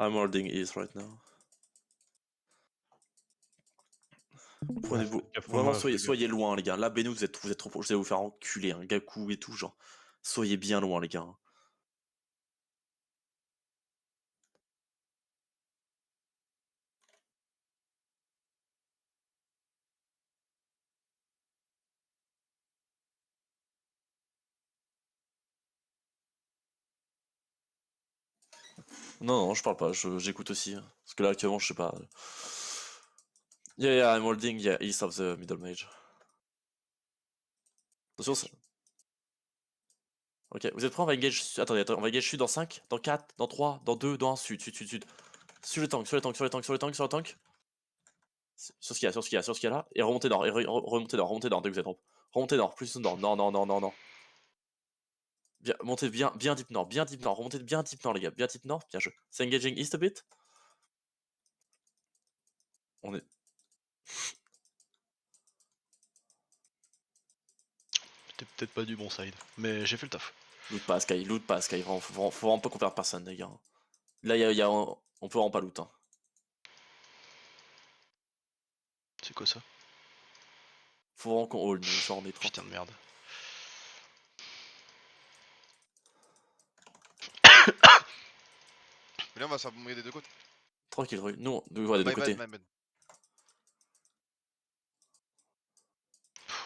I'm holding East right now. Prenez-vous. Vraiment, soyez loin, les gars. Là, Beno, vous êtes trop proche. Vous allez vous faire enculer, hein. Gaku et tout, genre. Soyez bien loin, les gars. Non, non, je parle pas. J'écoute aussi. Hein. Parce que là, actuellement, je sais pas. Yeah, I'm holding, yeah, East of the middle mage. Attention, ça. Ok, vous êtes prêts? On va engage. Attendez, on va engage sud dans 5, dans 4, dans 3, dans 2, dans 1, sud, sud, sud, sud. Sur les tanks, sur les tanks, sur les tanks, sur les tanks, sur les tanks. Sur ce qu'il y a, sur ce qu'il y a, sur ce qu'il y a là. Et remontez nord, et remontez nord dès que vous êtes drop. Remontez nord, plus nord. Non, non, non, non, non. Bien, montez bien, bien deep nord, bien deep nord. Remontez bien deep nord, les gars. Bien deep nord, bien joué. C'est engaging east a bit. On est. C'était peut-être pas du bon side, mais j'ai fait le taf. Loot pas Sky, loot pas Sky. Faut vraiment pas qu'on perde personne, les gars. Là, on peut vraiment pas loot. Hein. C'est quoi ça? Faut vraiment qu'on hold, nous, genre on est 30. Putain de merde. Mais là, on va s'abomber des deux côtés. Tranquille, nous, des deux côtés. My bad.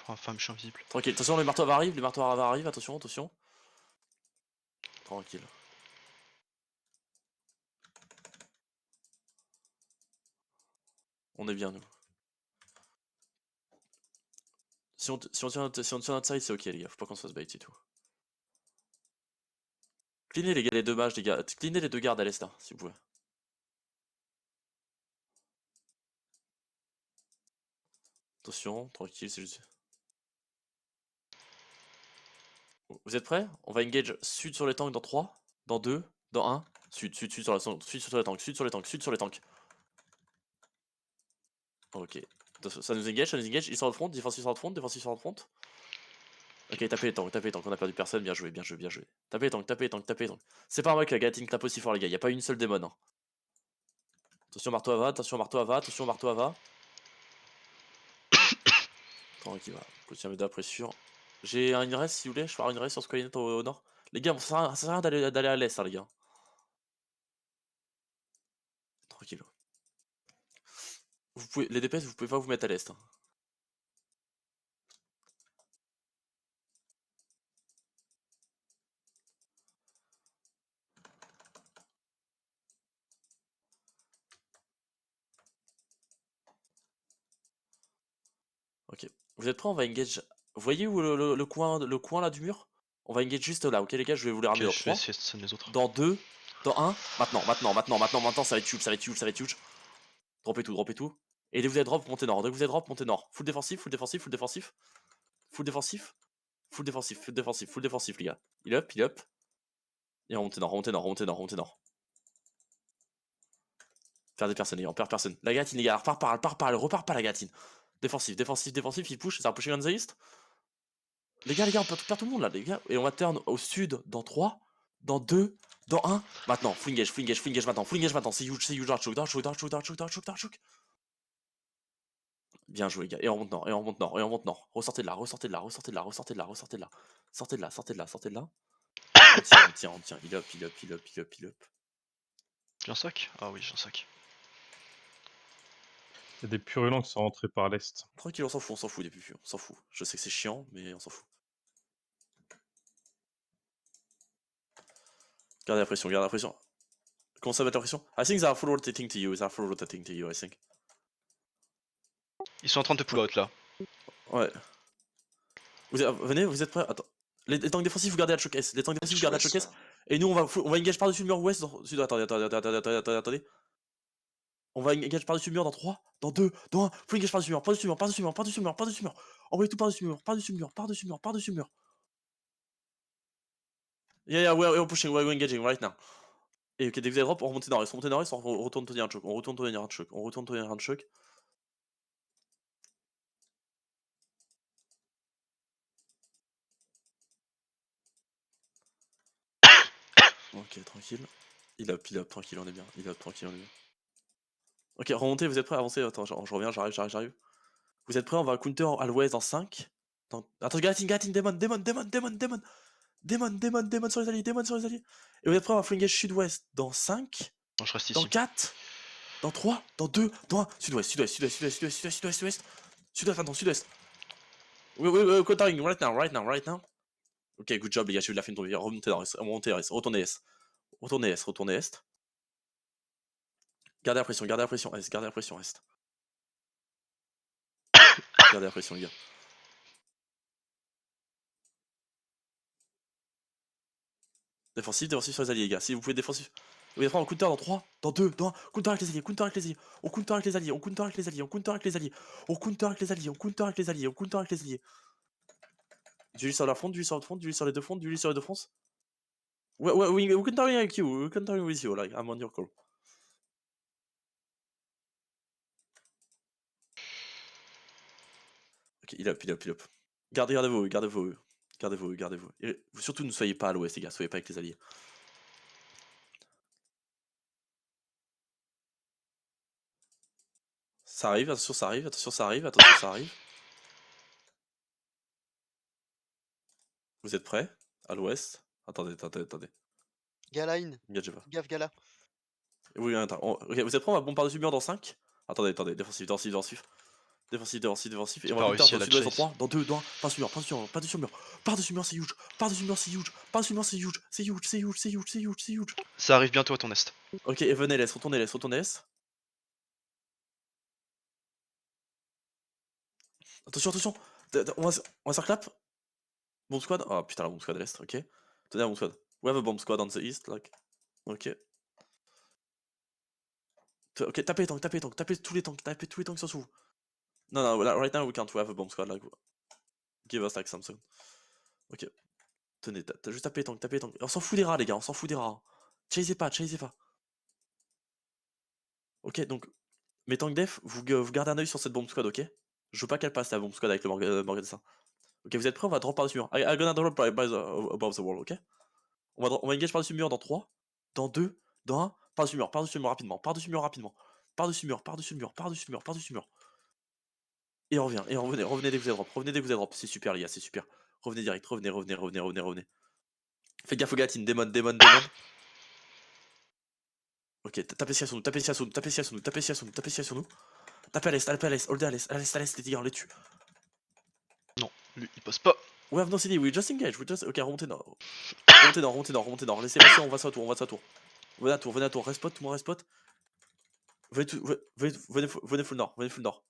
Enfin, je suis invisible. Tranquille, attention, les marteaux arrivent, attention, attention. Tranquille. On est bien, nous. Si on tient notre side, c'est ok, les gars. Faut pas qu'on se fasse bait et tout. Cleanez, les gars, les deux mages, les gars. Cleanez les deux gardes à l'est, là, si vous pouvez. Attention, tranquille, c'est juste. Vous êtes prêts? On va engage sud sur les tanks dans 3, dans 2, dans 1. Sud sur les tanks, sud sur les tanks, sud sur les tanks. Ok. Ça nous engage, ils sont au front, défensif sur le front, défensif sur le front. Ok, tapez les tanks, on a perdu personne, bien joué, bien joué, bien joué. Tapez les tanks, tapez les tanks, tapez les tanks. C'est pas vrai que la Gatling tape aussi fort, les gars, y a pas une seule démon. Hein. Attention, marteau à va, attention, marteau à va, attention, marteau à va. Tranquille, voilà. Coach Yameda, pression. J'ai un rest si vous voulez, je peux avoir une rest sur Skynet au nord. Les gars, ça sert à rien d'aller à l'est, hein, les gars. Tranquille. Vous pouvez, les DPS, vous pouvez pas vous mettre à l'est. Hein. Ok. Vous êtes prêts? On va engage. Vous voyez où le coin là du mur? On va engage juste là, ok les gars, je vais vous les ramener Ok, dans je vais 3, essayer de stun les autres. dans 2, dans 1. Maintenant, ça va être huge, ça va être huge, ça va être huge. Droppez tout, droppez tout. Et dès que vous êtes drop, montez nord. Dès que vous êtes drop, montez nord. Full défensif, full défensif, full défensif. Full défensif. Full défensif, full défensif, full défensif, les gars. Il up, il up. Et remontez nord, remontez nord, remontez nord, remontez nord. Perdez personne, les gars, on perd personne. La gatine, les gars, elle repart pas la gatine. Défensif, défensif, défensif, il push, ça va pusher on the east. Les gars, on perd tout le monde là, les gars. Et on va turn au sud dans 3, dans 2, dans 1. Maintenant, full engage maintenant, full engage maintenant. C'est huge, dark choke. Bien joué, les gars. Et on remonte nord, et on remonte nord, et on remonte nord. Ressortez de là, ressortez de là, ressortez de là, ressortez de là, ressortez de là. Sortez de là, sortez de là, sortez de là. On tient. Il up, il up, il up, il up, il up. J'ai un sac? Ah oui, j'ai un sac. Il y a des purulents qui sont rentrés par l'est. Tranquille, on s'en fout des pupus, on s'en fout. Je sais que c'est chiant, mais on s'en fout. Gardez la pression, gardez la pression. Commencez à mettre la pression. I think they are full rotating to you, I think. Ils sont en train de pull out là. Ouais. Venez, vous êtes prêts? Attends. Les tanks défensifs, vous gardez la showcase. Les tanks défensifs, vous gardez la showcase. Et nous, on va engage par-dessus le mur ouest. Attendez. On va engage par-dessus le mur dans 3, dans 2, dans 1. Full engage par-dessus le mur, par-dessus le mur. Envoyez tout par-dessus le mur. Yeah, we're pushing, we're engaging right now. Et ok, dès que vous êtes drop, on remonte nord, on retourne tenir un choc. On retourne tenir un choc. Ok, tranquille. Il up, tranquille, on est bien. Il up, tranquille, on est bien. Ok, remontez, vous êtes prêts? Avancez, attends, je reviens, j'arrive. Vous êtes prêts? On va counter à l'ouest dans 5. Attends, Gating, Démon sur les alliés, Démon sur les alliés. Et vous êtes prêts? On va flinguer sud-ouest dans 5, Non, je reste dans ici. 4, dans 3, dans 2, dans 1. Sud-ouest. Attends, sud-ouest. Oui, countering, right now. Ok, good job, les gars, j'ai eu de la fin tomber. Remontez dans S, retournez S. Retournez Est. Gardez la pression, Est. Gardez la pression, les gars. Défensif sur les alliés, les gars. Si vous pouvez défensif. Vous allez prendre en counter dans 3, dans 2, dans 1. Counter avec les alliés. On counter avec les alliés. Du sur la fronte, du sur les deux frontes, Ouais, we countering avec you. We countering with you, like, I'm on your call. Ok, il up. Gardez-vous. Et surtout, ne soyez pas à l'ouest, les gars. Soyez pas avec les alliés. Ça arrive, attention, ça arrive. Vous êtes prêts? À l'ouest? Attendez. Gala in. Engagez pas. Gaffe, Gala. Oui, attends. Ok, vous êtes prêts? On va bomber par-dessus mur dans 5. Attendez. Défensif. Et J'ai on va pas counter réussi dans à la sud-ouest dans chase. 3, dans 2, dans 1. Par-dessus mur, c'est huge. C'est huge. Ça arrive bientôt à ton est. Ok, et venez l'est, retournez l'est. Attention. On va se clap. Bomb squad. Oh putain, la bomb squad à l'est, ok. Tenez la bomb squad. We have a bomb squad on the east, like. Ok. Ok, tapez les tanks, tapez tous les tanks sur vous. Non, right now we can't, we have a bomb squad, like. Give us like something. Ok. Tenez, t'as juste tapé les tanks. On s'en fout des rats, les gars, Chasez pas. Ok, donc, mes tanks def, vous gardez un œil sur cette bomb squad, ok? Je veux pas qu'elle passe la bomb squad avec le Morgan. Ok, vous êtes prêts? On va drop par-dessus mur. I'm gonna drop above the wall, ok? On va engage par-dessus mur dans 3, dans 2, dans 1. Par-dessus mur rapidement. Par-dessus mur. Et on revient. Et revenez dès que vous êtes drop. C'est super, les gars, c'est super. Revenez direct. Revenez. Faites gaffe aux Gatin. Démon. Ok, tapez sur nous. Tapez sur nous. Tapez à l'est. Hold à l'est, les tigres, les tue. Non, lui, il passe pas. We have no CD, we just engage. Ok, remontez nord. Laissez passer, on va sur la tour. Venez à tour. Respot, tout le monde respot. Venez full nord.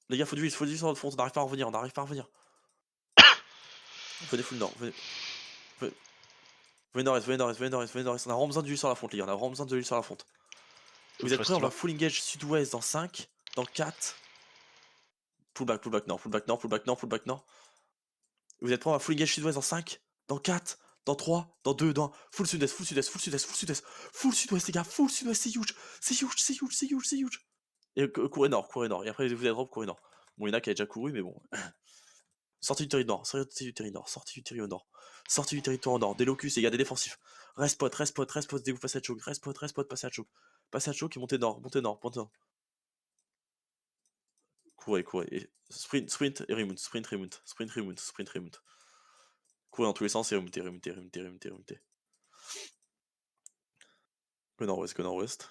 Les gars, faut du sur notre front, on n'arrive pas à revenir. Venez full nord. Venez nord-est. On a vraiment besoin de l'huile sur la front, les gars. Faut que Vous je êtes prêts? reste On va là. full engage sud-ouest dans 5, dans 4. Pull back nord. Vous êtes prêts? On va full engage sud-ouest dans 5, dans 4, dans 3, dans 2, dans 1. Full sud-est. Full sud-ouest, les gars. Full sud-ouest, c'est huge. Et courez nord. Et après, vous êtes drop, courez nord. Bon, il y en a qui a déjà couru, mais bon. Sortez du territoire nord. Sortez du territoire nord. Des locus, les gars, des défensifs. Respot, dès que vous passez à choke. Passez à choke et montez nord. Courez. Et sprint et remote. Courez dans tous les sens et remontez. Go nord-ouest.